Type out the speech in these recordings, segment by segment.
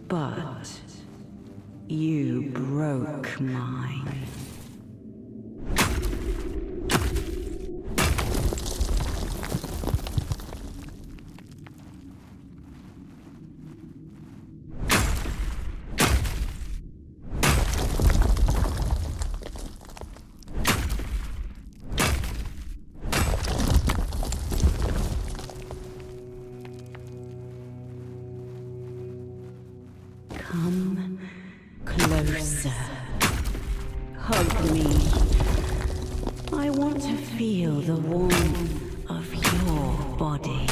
But you broke mine. Come closer. Hug me. I want to feel the warmth of your body.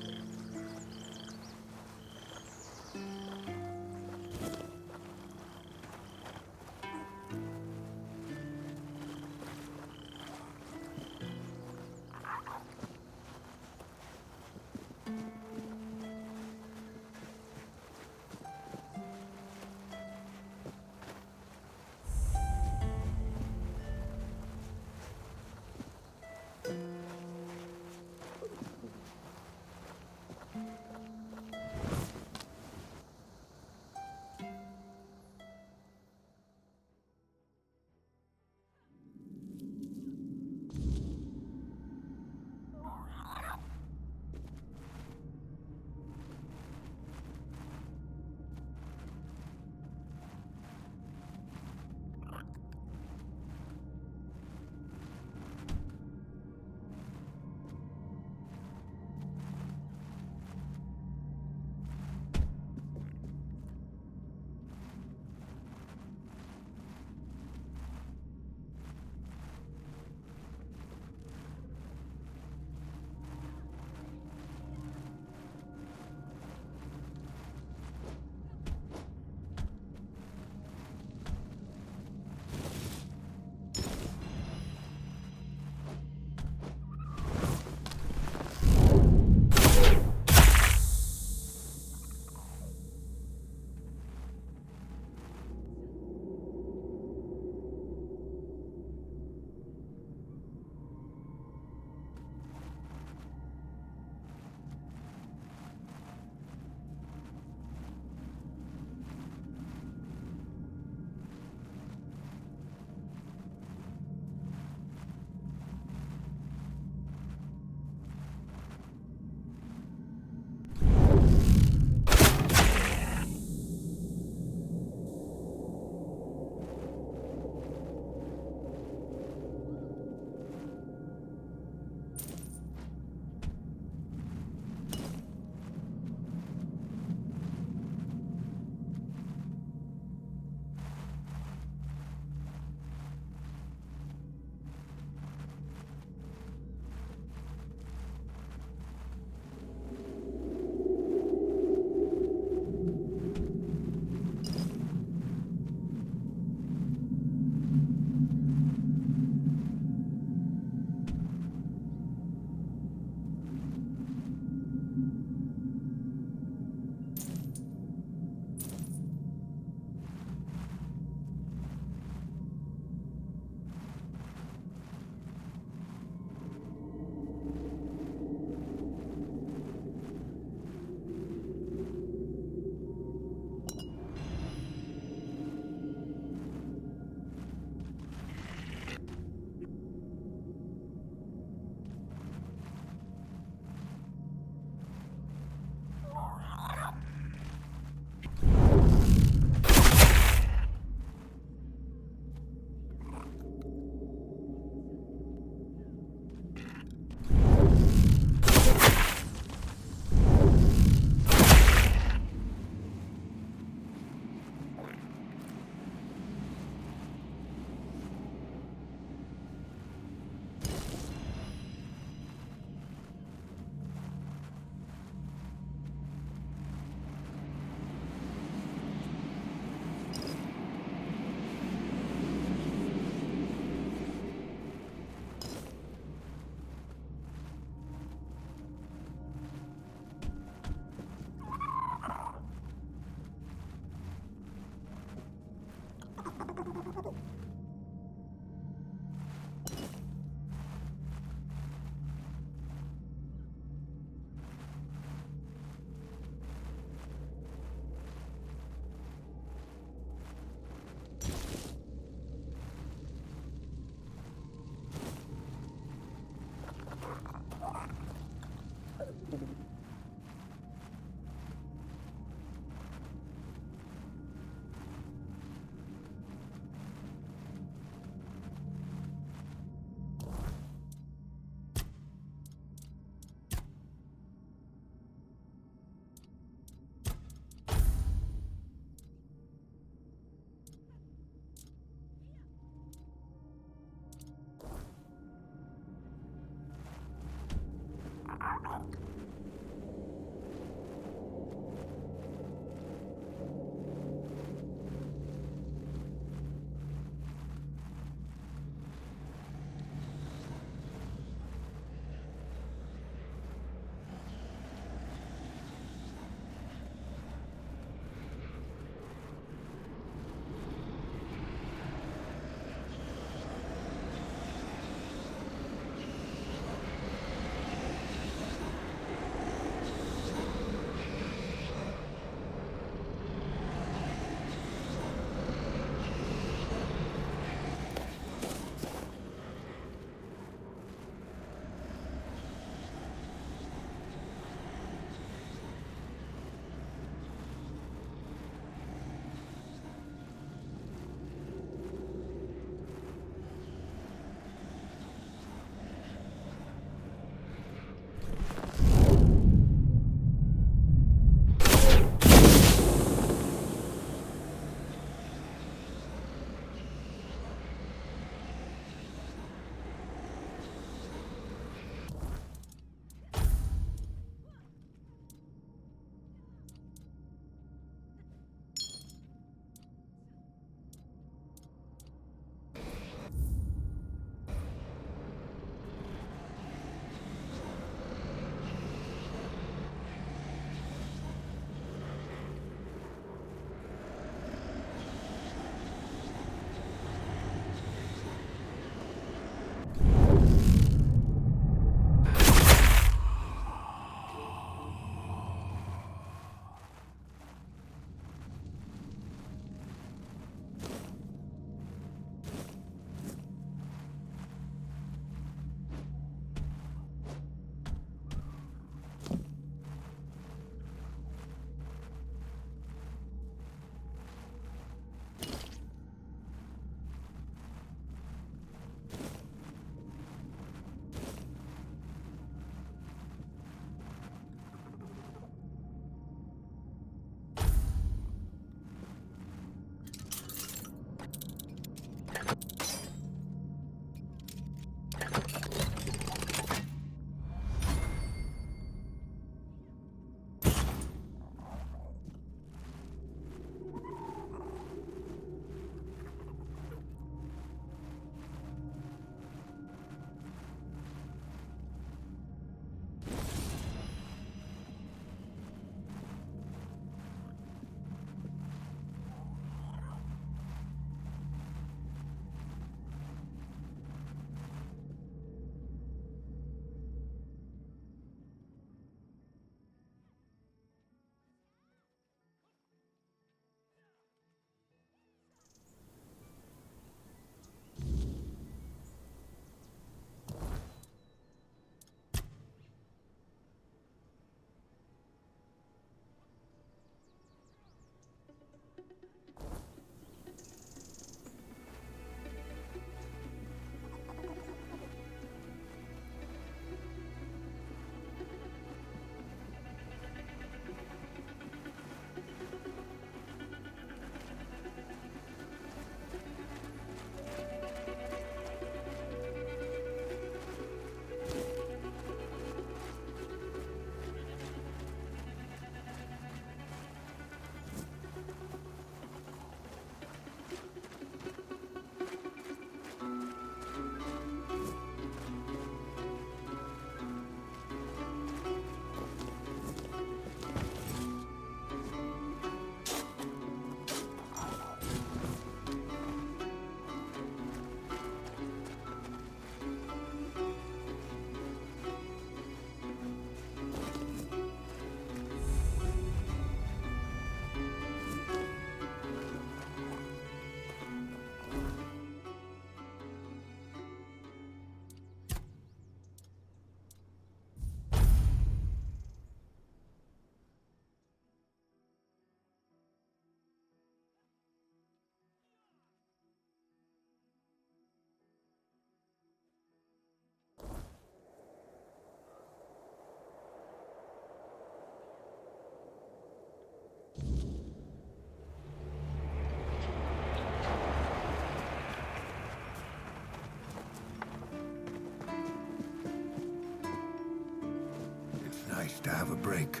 to have a break.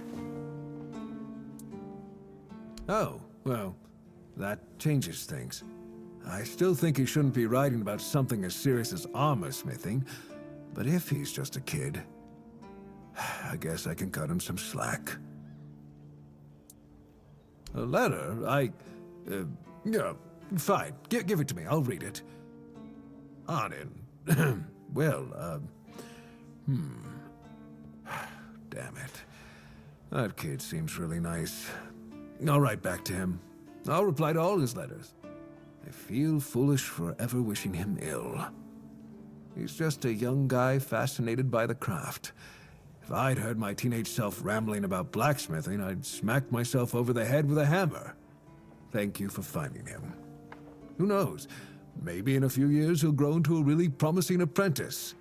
Oh, well, that changes things. I still think he shouldn't be writing about something as serious as armor smithing, but if he's just a kid, I guess I can cut him some slack. A letter? Yeah, fine. Give it to me. I'll read it. Arnin. Well, damn it. That kid seems really nice. I'll write back to him. I'll reply to all his letters. I feel foolish for ever wishing him ill. He's just a young guy fascinated by the craft. If I'd heard my teenage self rambling about blacksmithing, I'd smack myself over the head with a hammer. Thank you for finding him. Who knows? Maybe in a few years he'll grow into a really promising apprentice.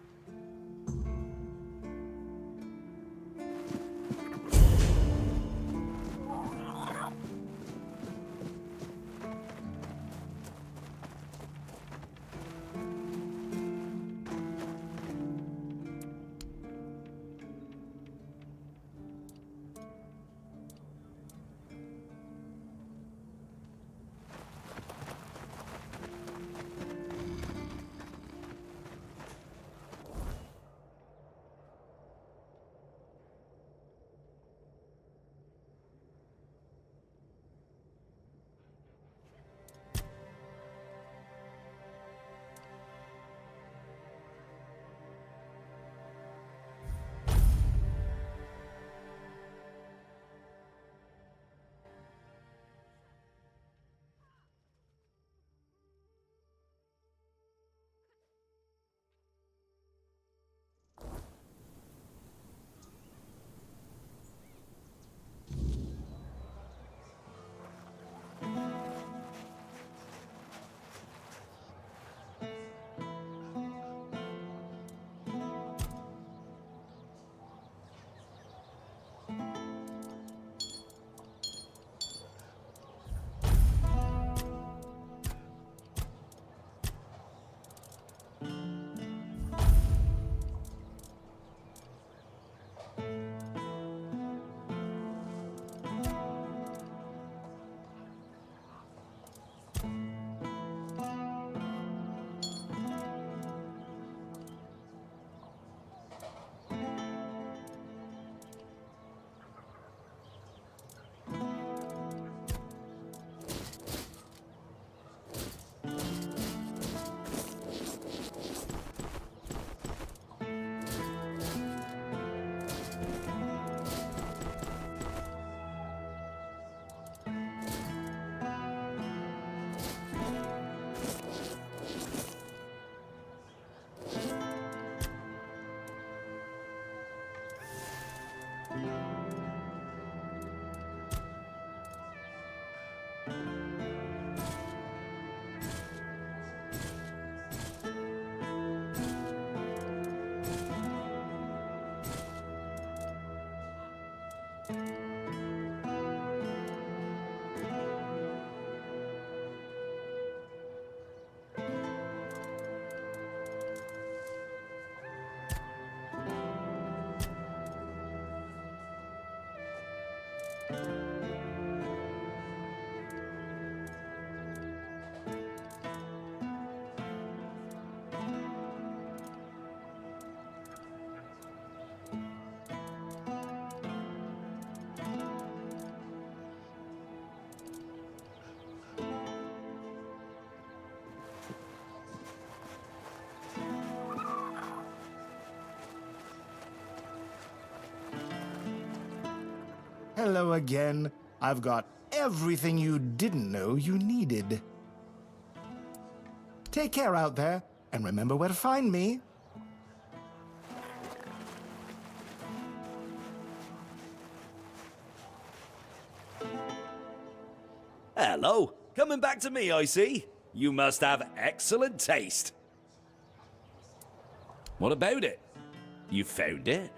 Hello again. I've got everything you didn't know you needed. Take care out there, and remember where to find me. Hello. Coming back to me, I see. You must have excellent taste. What about it? You found it?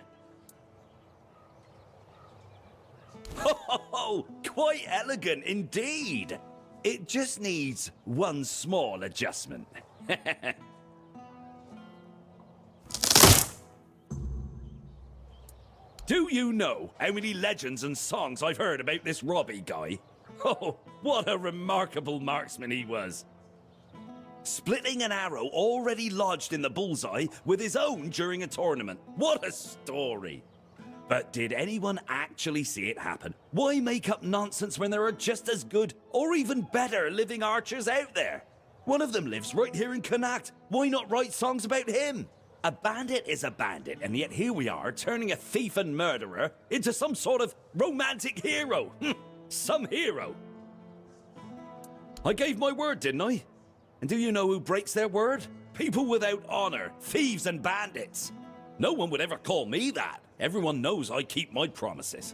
Oh, quite elegant indeed. It just needs one small adjustment. Do you know how many legends and songs I've heard about this Robbie guy? Oh, what a remarkable marksman he was. Splitting an arrow already lodged in the bullseye with his own during a tournament. What a story. But did anyone actually see it happen? Why make up nonsense when there are just as good, or even better, living archers out there? One of them lives right here in Connacht. Why not write songs about him? A bandit is a bandit, and yet here we are, turning a thief and murderer into some sort of romantic hero. Some hero. I gave my word, didn't I? And do you know who breaks their word? People without honor, thieves and bandits. No one would ever call me that. Everyone knows I keep my promises.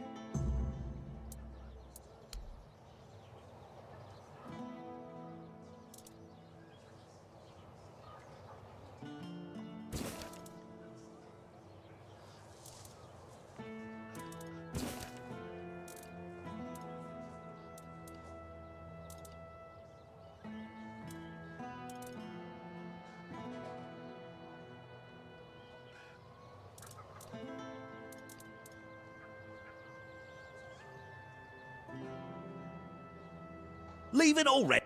Leave it already.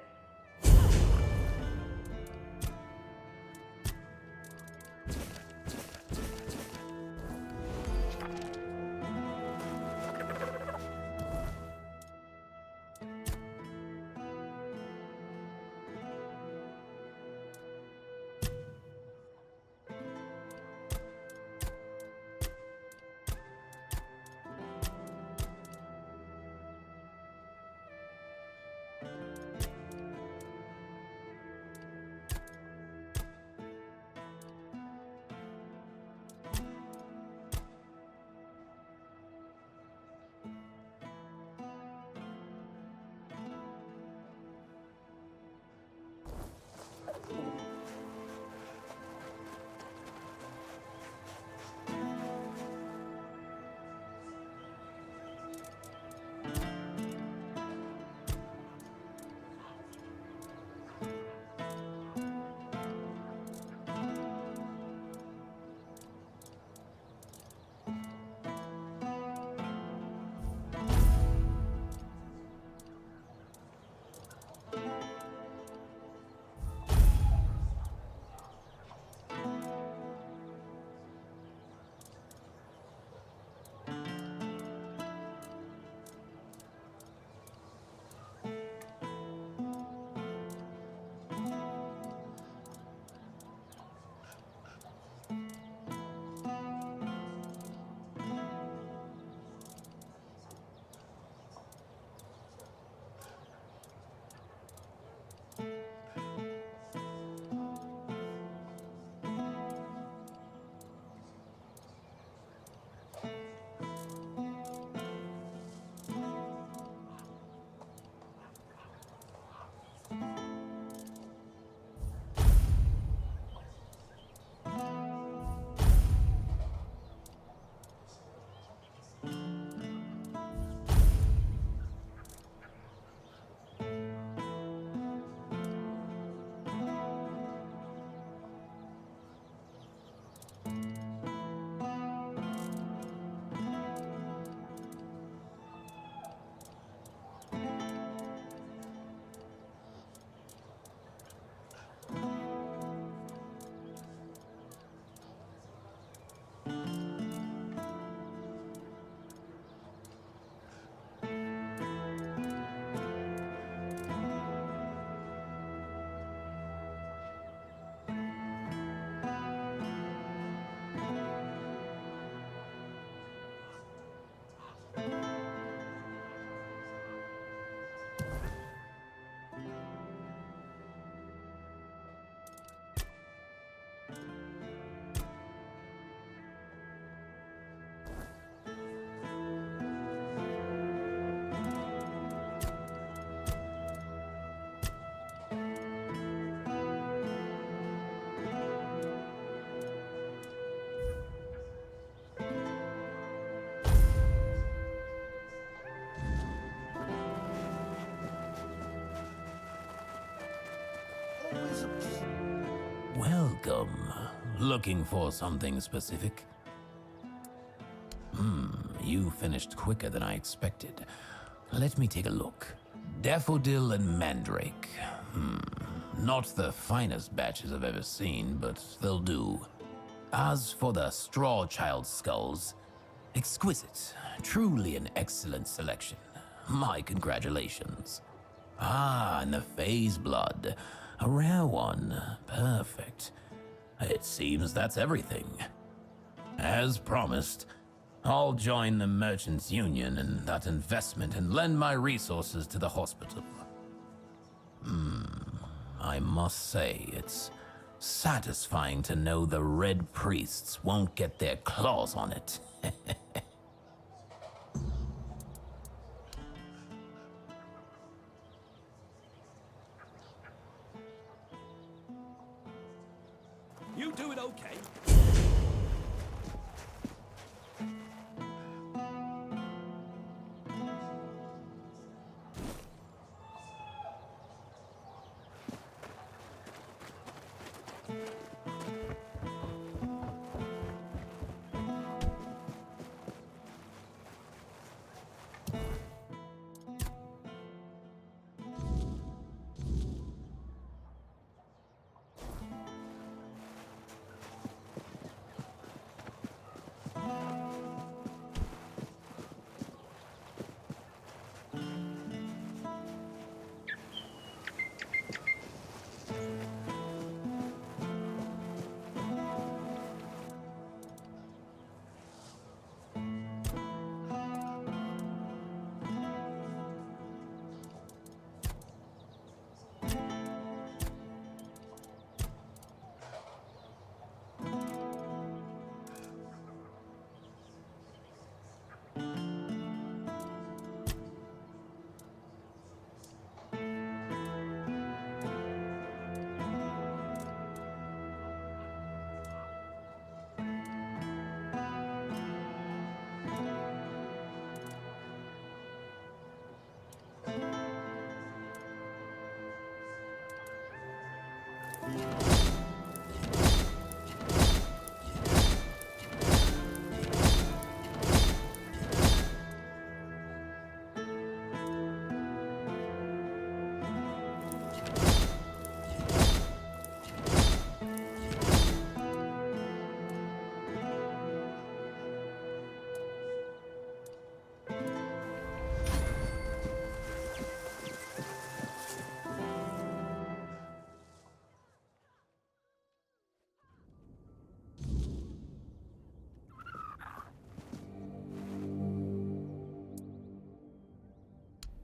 Welcome. Looking for something specific? You finished quicker than I expected. Let me take a look. Daffodil and Mandrake. Not the finest batches I've ever seen, but they'll do. As for the Straw Child skulls, exquisite. Truly an excellent selection. My congratulations. And the Phase Blood. A rare one. Perfect. It seems that's everything. As promised, I'll join the Merchants Union in that investment and lend my resources to the hospital. I must say, it's satisfying to know the Red Priests won't get their claws on it. You doing okay?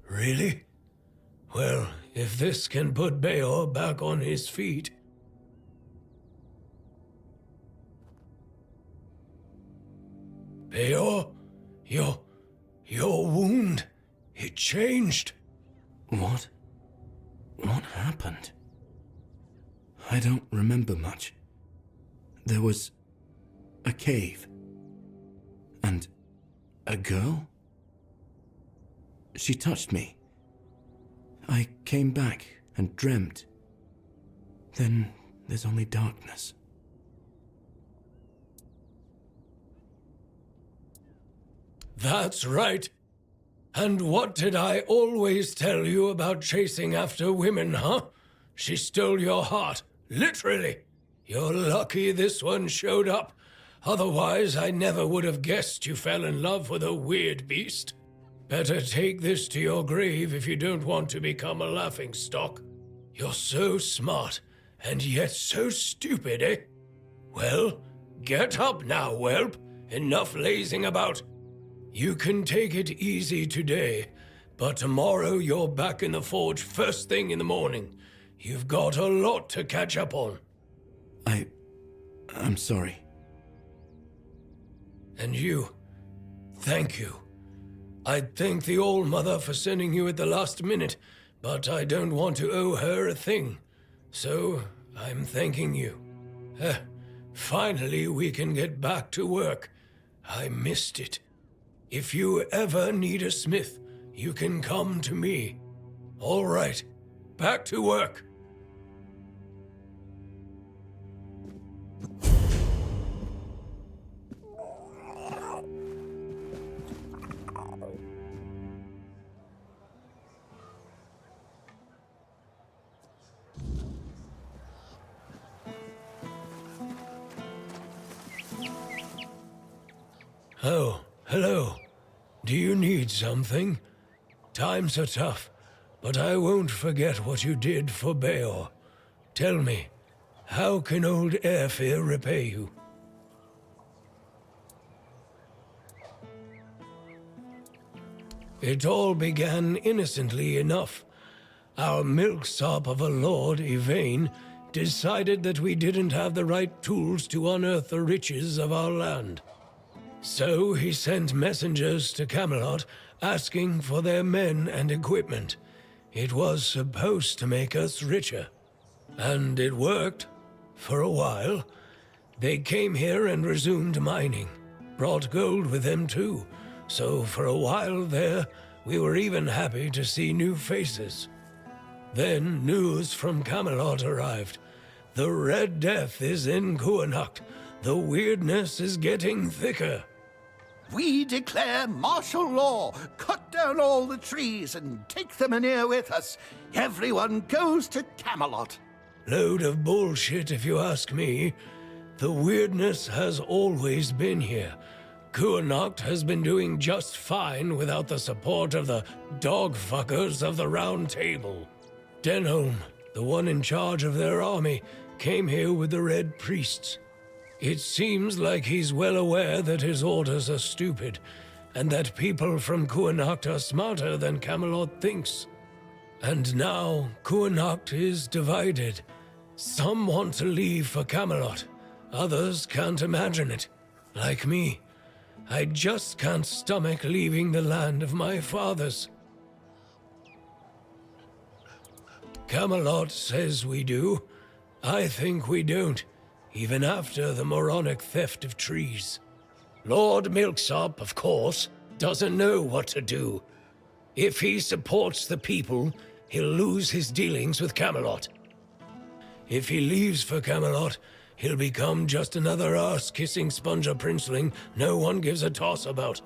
Really? Well, if this can put Beor back on his feet... Beor, your wound, it changed. What? What happened? I don't remember much. There was a cave. And a girl? She touched me. I came back and dreamt. Then there's only darkness. That's right. And what did I always tell you about chasing after women, huh? She stole your heart, literally. You're lucky this one showed up. Otherwise, I never would have guessed you fell in love with a weird beast. Better take this to your grave if you don't want to become a laughingstock. You're so smart, and yet so stupid, eh? Well, get up now, whelp. Enough lazing about. You can take it easy today, but tomorrow you're back in the forge first thing in the morning. You've got a lot to catch up on. I'm sorry. And you, thank you. I'd thank the All-Mother for sending you at the last minute, but I don't want to owe her a thing. So, I'm thanking you. Finally, we can get back to work. I missed it. If you ever need a smith, you can come to me. All right, back to work. Oh, hello. Do you need something? Times are tough, but I won't forget what you did for Beor. Tell me, how can old Airfear repay you? It all began innocently enough. Our milksop of a lord, Yvain, decided that we didn't have the right tools to unearth the riches of our land. So he sent messengers to Camelot asking for their men and equipment. It was supposed to make us richer. And it worked. For a while. They came here and resumed mining. Brought gold with them too. So for a while there, we were even happy to see new faces. Then news from Camelot arrived. The Red Death is in Kuanacht. The weirdness is getting thicker. We declare martial law, cut down all the trees and take the manure with us. Everyone goes to Camelot. Load of bullshit if you ask me. The weirdness has always been here. Kuanacht has been doing just fine without the support of the dog-fuckers of the Round Table. Denholm, the one in charge of their army, came here with the Red Priests. It seems like he's well aware that his orders are stupid, and that people from Kuanacht are smarter than Camelot thinks. And now, Kuanacht is divided. Some want to leave for Camelot. Others can't imagine it. Like me. I just can't stomach leaving the land of my fathers. Camelot says we do. I think we don't, even after the moronic theft of trees. Lord Milksop, of course, doesn't know what to do. If he supports the people, he'll lose his dealings with Camelot. If he leaves for Camelot, he'll become just another arse-kissing sponger princeling no one gives a toss about,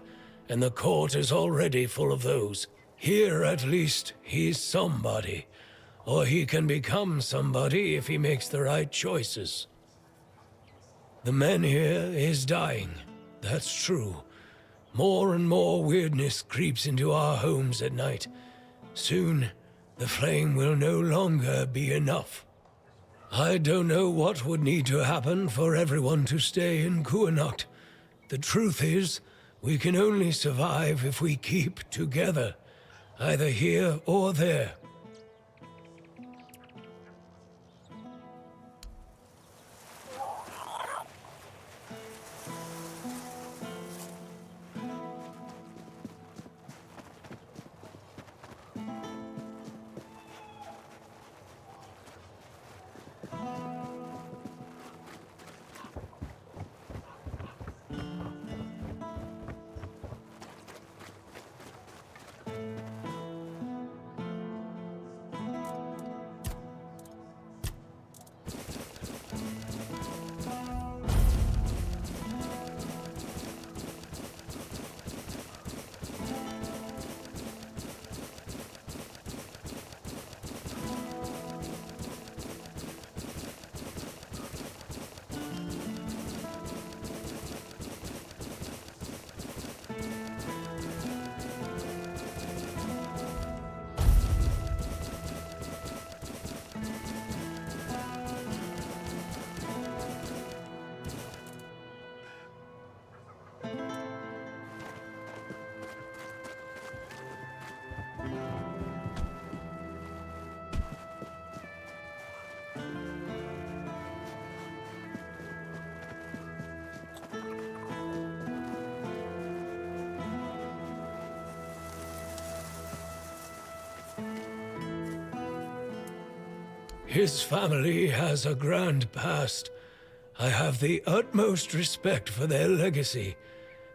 and the court is already full of those. Here, at least, he's somebody. Or he can become somebody if he makes the right choices. The men here is dying. That's true. More and more weirdness creeps into our homes at night. Soon, the flame will no longer be enough. I don't know what would need to happen for everyone to stay in Kuanacht. The truth is, we can only survive if we keep together, either here or there. His family has a grand past. I have the utmost respect for their legacy.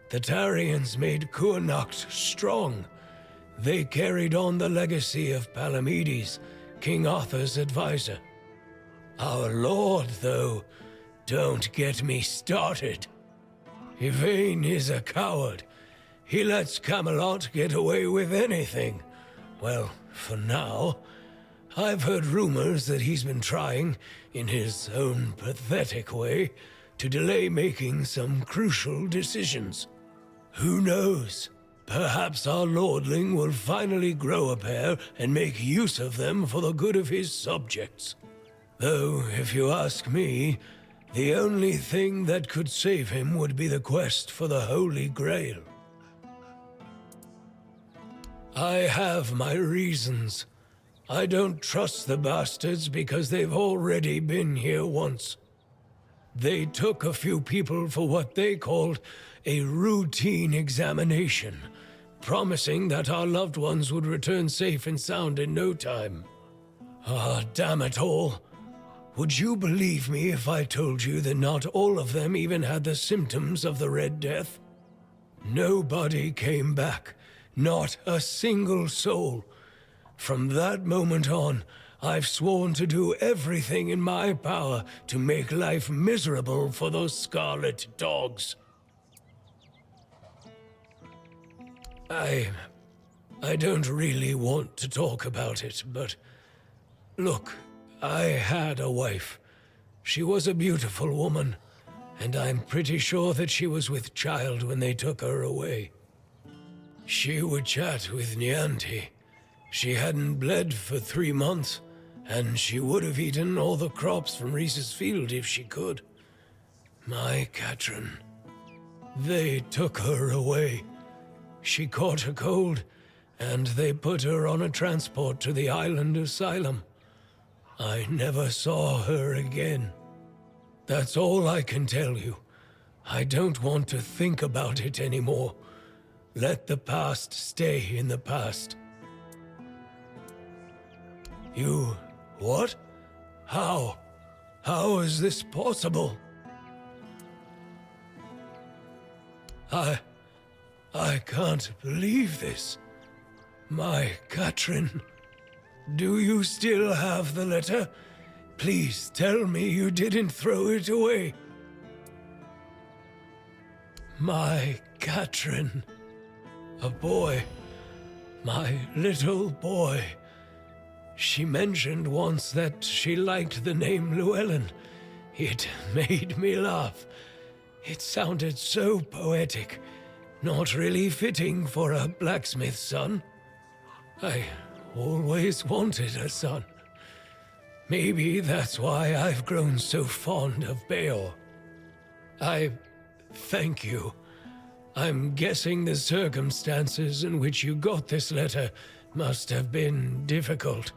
The Tarians made Kuanacht strong. They carried on the legacy of Palamedes, King Arthur's advisor. Our lord, though, don't get me started. Yvain is a coward. He lets Camelot get away with anything. Well, for now. I've heard rumors that he's been trying, in his own pathetic way, to delay making some crucial decisions. Who knows? Perhaps our lordling will finally grow a pair and make use of them for the good of his subjects. Though, if you ask me, the only thing that could save him would be the quest for the Holy Grail. I have my reasons. I don't trust the bastards because they've already been here once. They took a few people for what they called a routine examination, promising that our loved ones would return safe and sound in no time. Ah, damn it all. Would you believe me if I told you that not all of them even had the symptoms of the Red Death? Nobody came back, not a single soul. From that moment on, I've sworn to do everything in my power to make life miserable for those scarlet dogs. I don't really want to talk about it, but look, I had a wife. She was a beautiful woman, and I'm pretty sure that she was with child when they took her away. She would chat with Nianti. She hadn't bled for 3 months, and she would have eaten all the crops from Reese's field if she could. My Katrin. They took her away. She caught a cold, and they put her on a transport to the island asylum. I never saw her again. That's all I can tell you. I don't want to think about it anymore. Let the past stay in the past. You... what? How? How is this possible? I can't believe this. My Katrin. Do you still have the letter? Please tell me you didn't throw it away. My Katrin. A boy. My little boy. She mentioned once that she liked the name Llewellyn. It made me laugh. It sounded so poetic, not really fitting for a blacksmith's son. I always wanted a son. Maybe that's why I've grown so fond of Beor. I thank you. I'm guessing the circumstances in which you got this letter must have been difficult.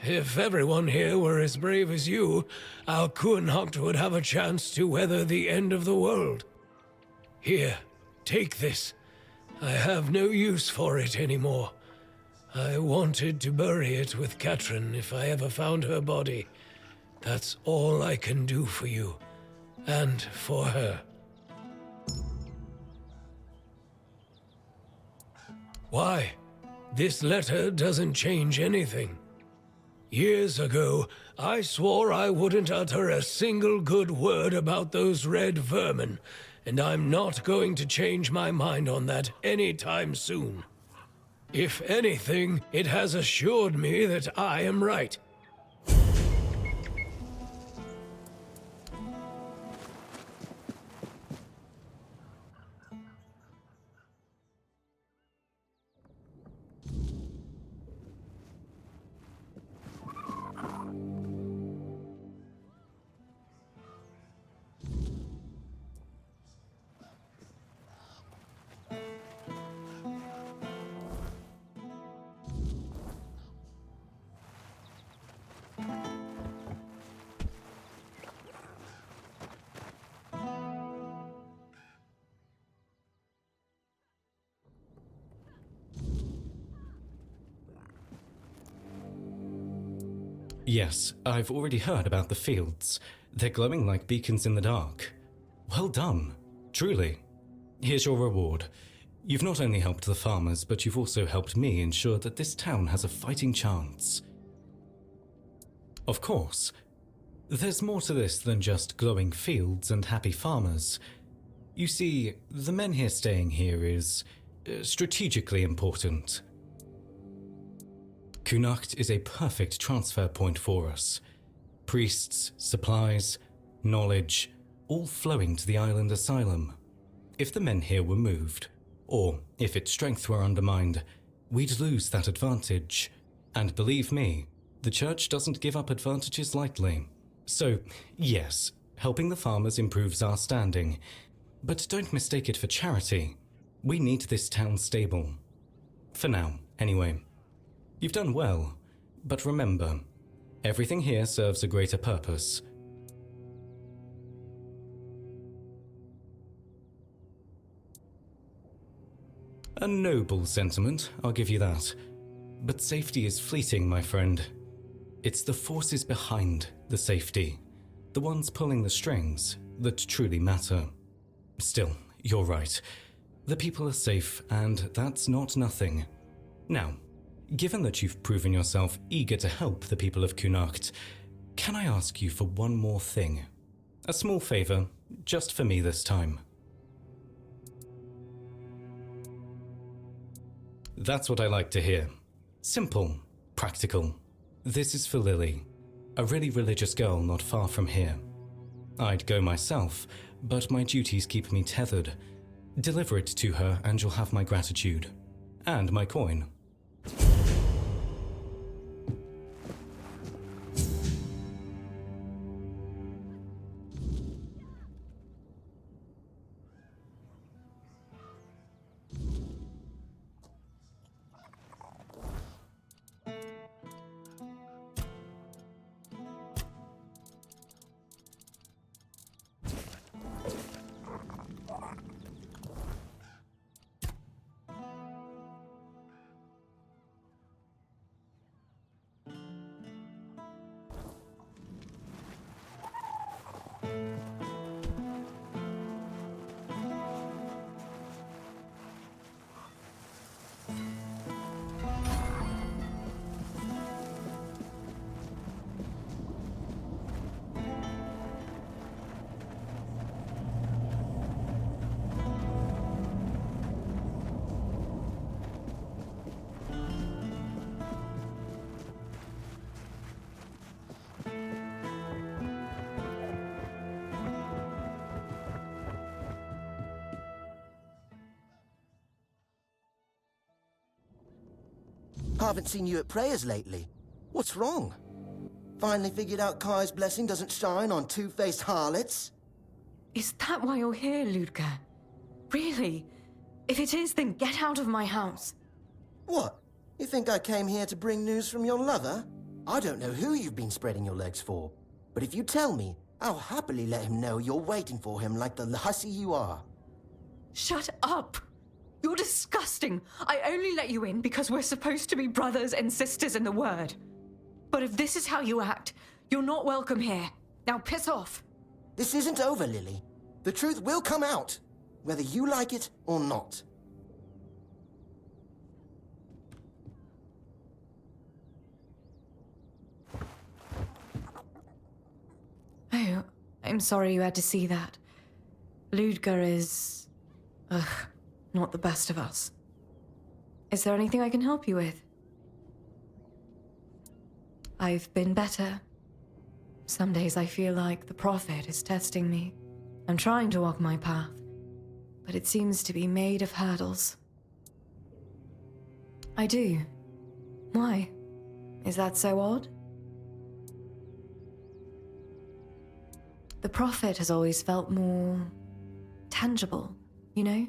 If everyone here were as brave as you, our Kuhnhacht would have a chance to weather the end of the world. Here, take this. I have no use for it anymore. I wanted to bury it with Katrin if I ever found her body. That's all I can do for you, and for her. Why? This letter doesn't change anything. Years ago, I swore I wouldn't utter a single good word about those red vermin, and I'm not going to change my mind on that anytime soon. If anything, it has assured me that I am right. Yes, I've already heard about the fields. They're glowing like beacons in the dark. Well done, truly. Here's your reward. You've not only helped the farmers, but you've also helped me ensure that this town has a fighting chance. Of course, there's more to this than just glowing fields and happy farmers. You see, the men here staying here is strategically important. Kuhnhacht is a perfect transfer point for us. Priests, supplies, knowledge, all flowing to the island asylum. if the men here were moved, or if its strength were undermined, we'd lose that advantage. And believe me, the church doesn't give up advantages lightly. So, yes, helping the farmers improves our standing. But don't mistake it for charity. We need this town stable. For now, anyway. You've done well, but remember, everything here serves a greater purpose. A noble sentiment, I'll give you that. But safety is fleeting, my friend. It's the forces behind the safety, the ones pulling the strings, that truly matter. Still, you're right. The people are safe, and that's not nothing. Now, given that you've proven yourself eager to help the people of Connacht, can I ask you for one more thing? A small favor, just for me this time. That's what I like to hear. Simple, practical. This is for Lily, a really religious girl not far from here. I'd go myself, but my duties keep me tethered. Deliver it to her and you'll have my gratitude. And my coin. Haven't seen you at prayers lately. What's wrong? Finally figured out Kai's blessing doesn't shine on two-faced harlots? Is that why you're here, Ludger? Really? If it is, then get out of my house. What? You think I came here to bring news from your lover? I don't know who you've been spreading your legs for, but if you tell me, I'll happily let him know you're waiting for him like the hussy you are. Shut up! You're disgusting. I only let you in because we're supposed to be brothers and sisters in the word. But if this is how you act, you're not welcome here. Now piss off. This isn't over, Lily. The truth will come out, whether you like it or not. Oh, I'm sorry you had to see that. Ludger is... not the best of us. Is there anything I can help you with? I've been better. Some days I feel like the prophet is testing me. I'm trying to walk my path, but it seems to be made of hurdles. I do. Why? Is that so odd? The prophet has always felt more tangible, you know?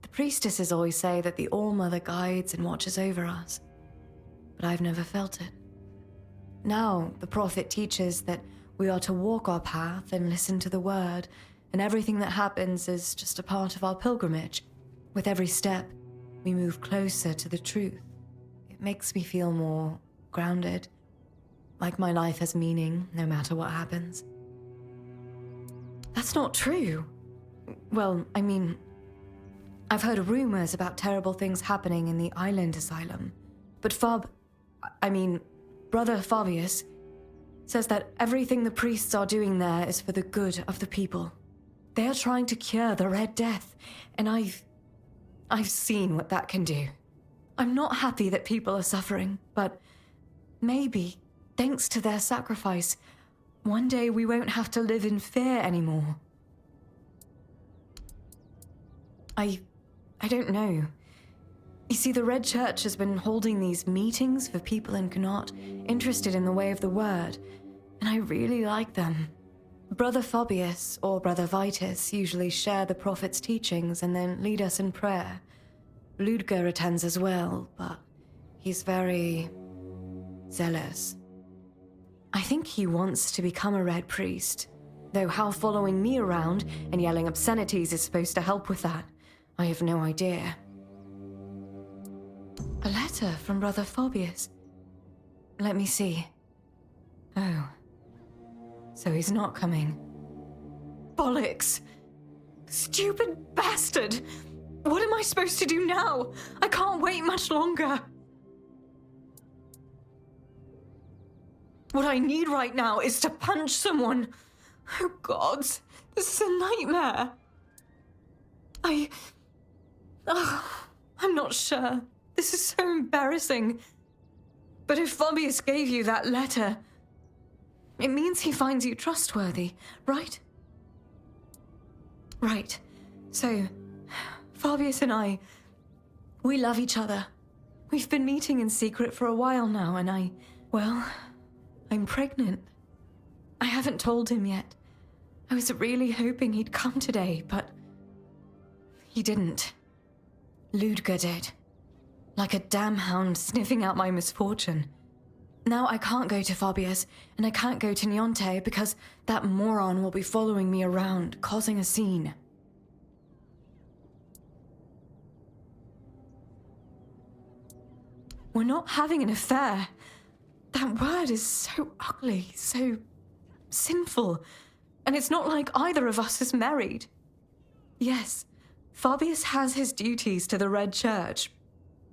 The priestesses always say that the All-Mother guides and watches over us, but I've never felt it. Now, the prophet teaches that we are to walk our path and listen to the word, and everything that happens is just a part of our pilgrimage. With every step, we move closer to the truth. It makes me feel more grounded, like my life has meaning no matter what happens. That's not true. Well, I mean, I've heard rumors about terrible things happening in the island asylum, but Brother Fabius says that everything the priests are doing there is for the good of the people. They are trying to cure the Red Death, and I've seen what that can do. I'm not happy that people are suffering, but maybe, thanks to their sacrifice, one day we won't have to live in fear anymore. I don't know. You see, the Red Church has been holding these meetings for people in Connaught interested in the way of the word, and I really like them. Brother Fabius or Brother Vitus usually share the Prophet's teachings and then lead us in prayer. Ludger attends as well, but he's very zealous. I think he wants to become a Red Priest, though how following me around and yelling obscenities is supposed to help with that, I have no idea. A letter from Brother Fabius. Let me see. Oh. So he's not coming. Bollocks! Stupid bastard! What am I supposed to do now? I can't wait much longer. What I need right now is to punch someone. Oh God, this is a nightmare. I'm not sure. This is so embarrassing. But if Fabius gave you that letter, it means he finds you trustworthy, right? Right. So, Fabius and I, we love each other. We've been meeting in secret for a while now, and I'm pregnant. I haven't told him yet. I was really hoping he'd come today, but he didn't. Ludger did. Like a damn hound sniffing out my misfortune. Now I can't go to Fabius, and I can't go to Niente because that moron will be following me around, causing a scene. We're not having an affair. That word is so ugly, so sinful, and it's not like either of us is married. Yes, Fabius has his duties to the Red Church,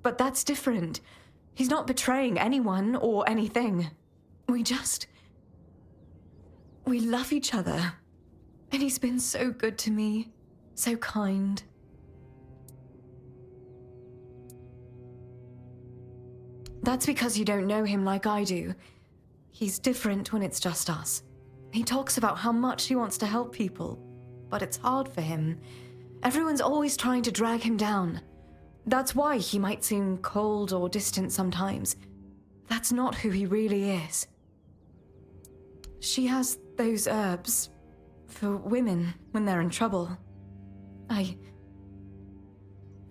but that's different. He's not betraying anyone or anything. We love each other. And he's been so good to me, so kind. That's because you don't know him like I do. He's different when it's just us. He talks about how much he wants to help people, but it's hard for him. Everyone's always trying to drag him down. That's why he might seem cold or distant sometimes. That's not who he really is. She has those herbs for women when they're in trouble. I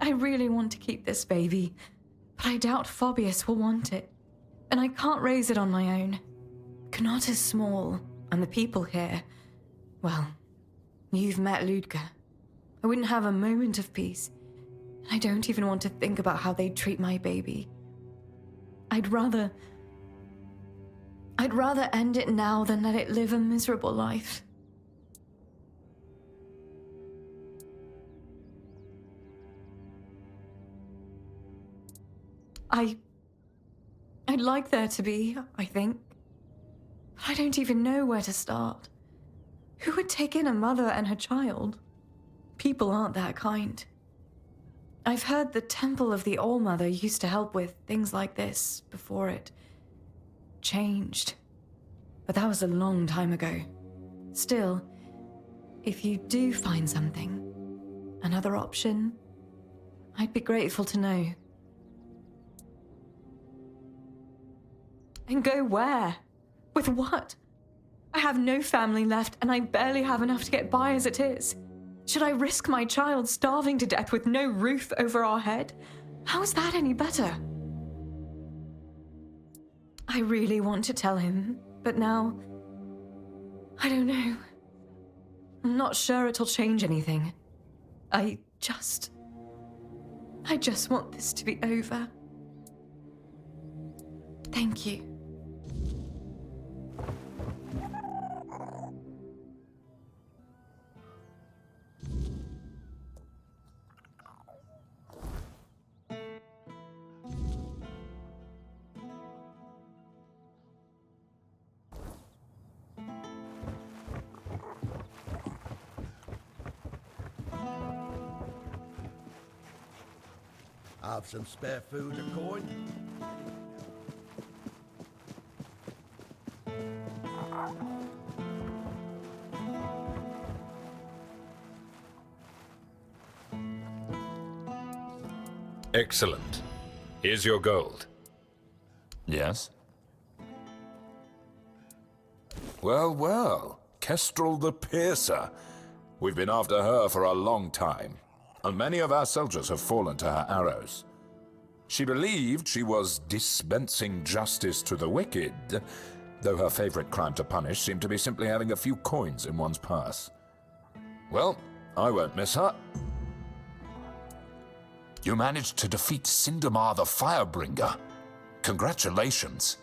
really want to keep this baby, but I doubt Fabius will want it, and I can't raise it on my own. Connaught is small, and the people here, well, you've met Ludger. I wouldn't have a moment of peace. I don't even want to think about how they'd treat my baby. I'd rather end it now than let it live a miserable life. I'd like there to be, I think. But I don't even know where to start. Who would take in a mother and her child? People aren't that kind. I've heard the Temple of the All-Mother used to help with things like this before it changed. But that was a long time ago. Still, if you do find something, another option, I'd be grateful to know. And go where? With what? I have no family left, and I barely have enough to get by as it is. Should I risk my child starving to death with no roof over our head? How is that any better? I really want to tell him, but now, I don't know. I'm not sure it'll change anything. I just want this to be over. Thank you. Have some spare food or coin? Excellent. Here's your gold. Yes? Well, well. Kestrel the Piercer. We've been after her for a long time, and many of our soldiers have fallen to her arrows. She believed she was dispensing justice to the wicked, though her favorite crime to punish seemed to be simply having a few coins in one's purse. Well, I won't miss her. You managed to defeat Sindamar the Firebringer. Congratulations.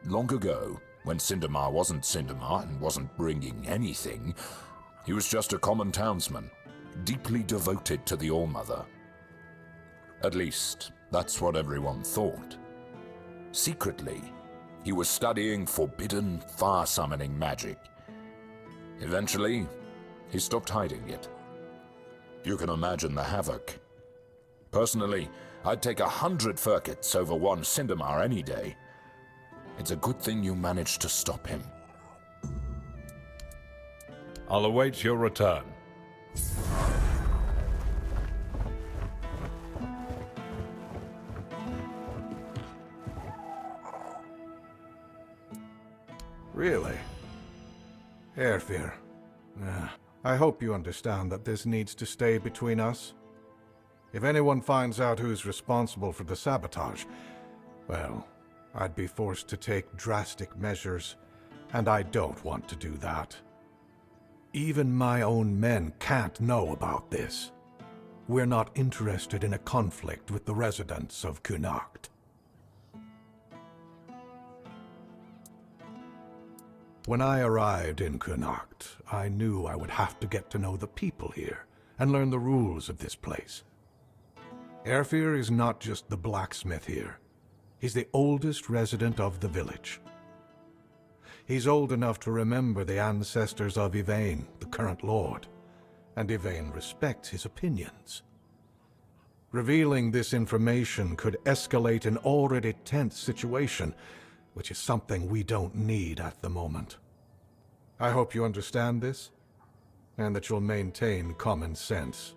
Long ago, when Sindamar wasn't Sindamar and wasn't bringing anything, he was just a common townsman, deeply devoted to the All-Mother. At least, that's what everyone thought. Secretly, he was studying forbidden fire-summoning magic. Eventually, he stopped hiding it. You can imagine the havoc. Personally, I'd take 100 Furkets over one Sindamar any day. It's a good thing you managed to stop him. I'll await your return. Really? Airfear. I hope you understand that this needs to stay between us. If anyone finds out who's responsible for the sabotage, well, I'd be forced to take drastic measures, and I don't want to do that. Even my own men can't know about this. We're not interested in a conflict with the residents of Connacht. When I arrived in Connacht, I knew I would have to get to know the people here and learn the rules of this place. Airfear is not just the blacksmith here. He's the oldest resident of the village. He's old enough to remember the ancestors of Yvain, the current lord, and Yvain respects his opinions. Revealing this information could escalate an already tense situation, which is something we don't need at the moment. I hope you understand this, and that you'll maintain common sense.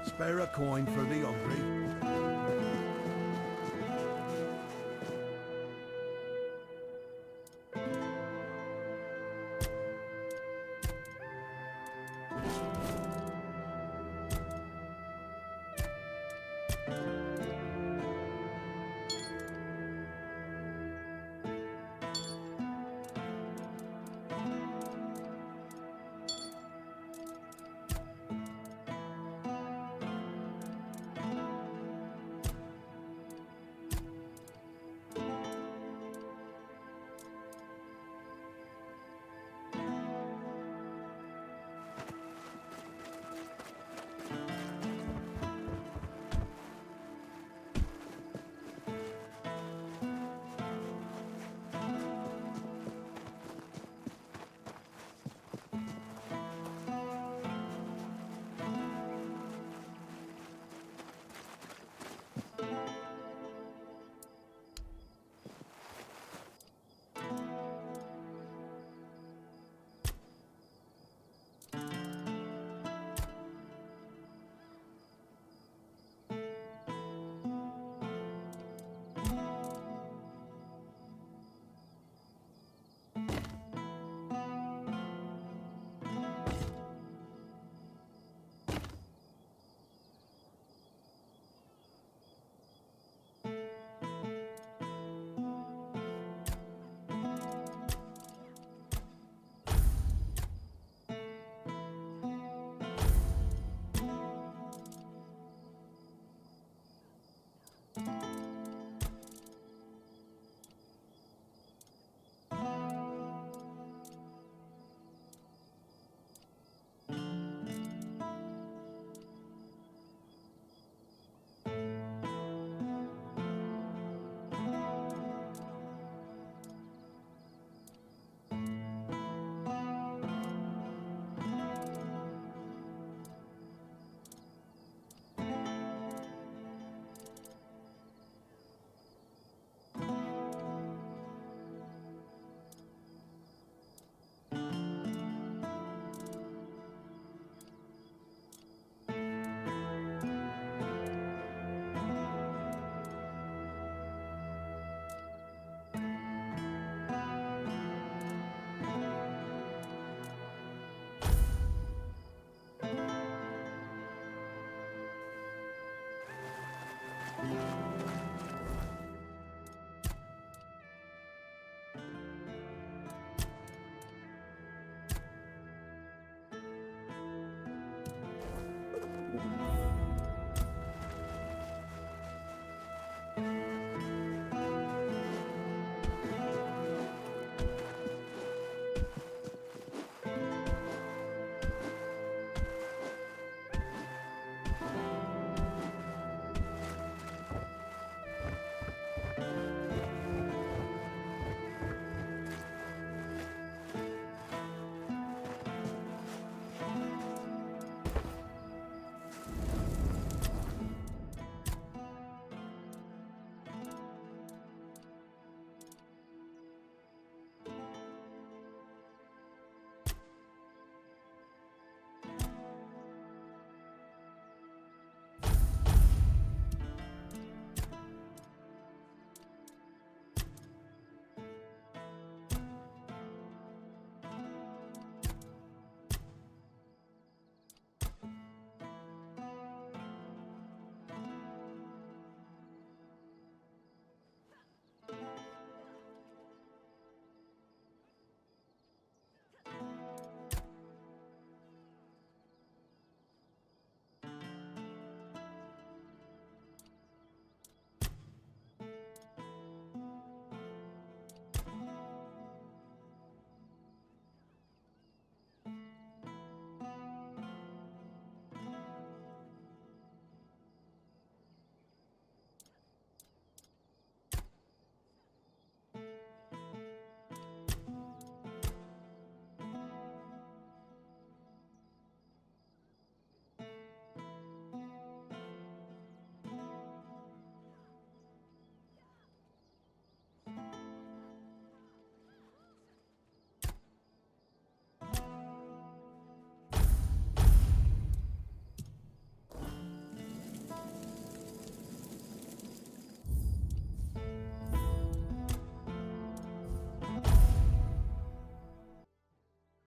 Spare a coin for the hungry.